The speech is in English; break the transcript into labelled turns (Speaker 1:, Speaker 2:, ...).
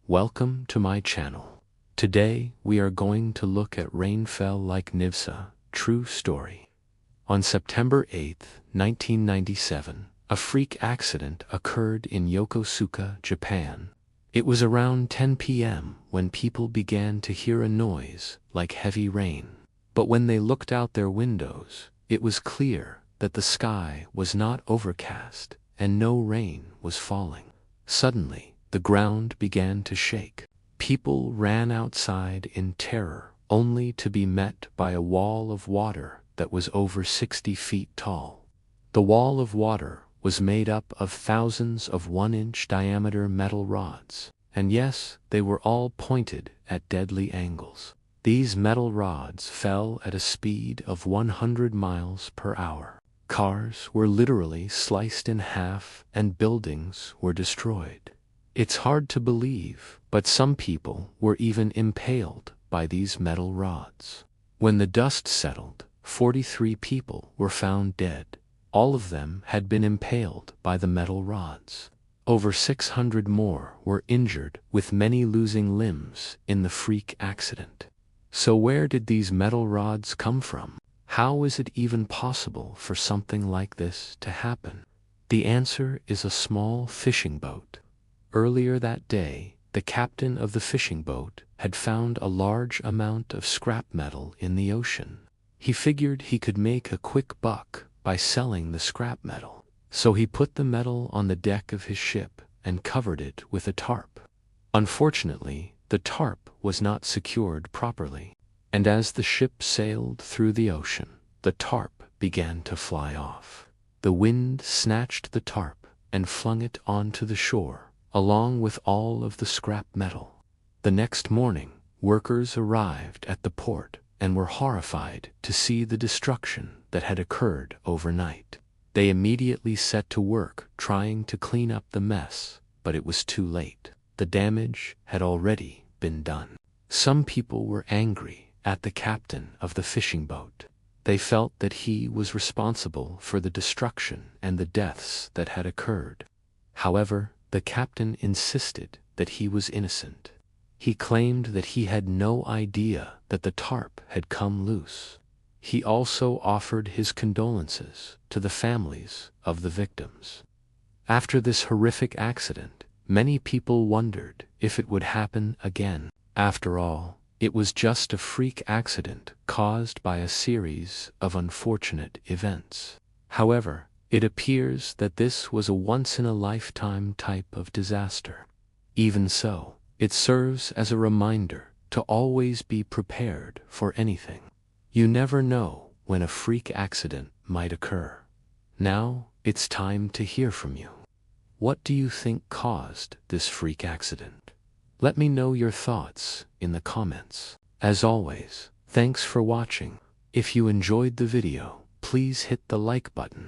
Speaker 1: welcome to my channel. Today we are going to look at Rain Fell Like Nivsa, true story. On September 8, 1997, a freak accident occurred in Yokosuka, Japan. It was around 10 p.m. when people began to hear a noise like heavy rain. But when they looked out their windows, it was clear that the sky was not overcast and no rain was falling. Suddenly, the ground began to shake. People ran outside in terror, only to be met by a wall of water that was over 60 feet tall. The wall of water was made up of thousands of 1-inch diameter metal rods, and yes, they were all pointed at deadly angles. These metal rods fell at a speed of 100 miles per hour. Cars were literally sliced in half and buildings were destroyed. It's hard to believe, but some people were even impaled by these metal rods. When the dust settled, 43 people were found dead. All of them had been impaled by the metal rods. Over 600 more were injured, with many losing limbs in the freak accident. So where did these metal rods come from? How is it even possible for something like this to happen? The answer is a small fishing boat. Earlier that day, the captain of the fishing boat had found a large amount of scrap metal in the ocean. He figured he could make a quick buck by selling the scrap metal. So he put the metal on the deck of his ship and covered it with a tarp. Unfortunately, the tarp was not secured properly, and as the ship sailed through the ocean, the tarp began to fly off. The wind snatched the tarp and flung it onto the shore, along with all of the scrap metal. The next morning, workers arrived at the port and were horrified to see the destruction that had occurred overnight. They immediately set to work trying to clean up the mess, but it was too late. The damage had already been done. Some people were angry at the captain of the fishing boat. They felt that he was responsible for the destruction and the deaths that had occurred. However, the captain insisted that he was innocent. He claimed that he had no idea that the tarp had come loose. He also offered his condolences to the families of the victims. After this horrific accident, many people wondered if it would happen again. After all, it was just a freak accident caused by a series of unfortunate events. However, it appears that this was a once-in-a-lifetime type of disaster. Even so, it serves as a reminder to always be prepared for anything. You never know when a freak accident might occur. Now, it's time to hear from you. What do you think caused this freak accident? Let me know your thoughts in the comments. As always, thanks for watching. If you enjoyed the video, please hit the like button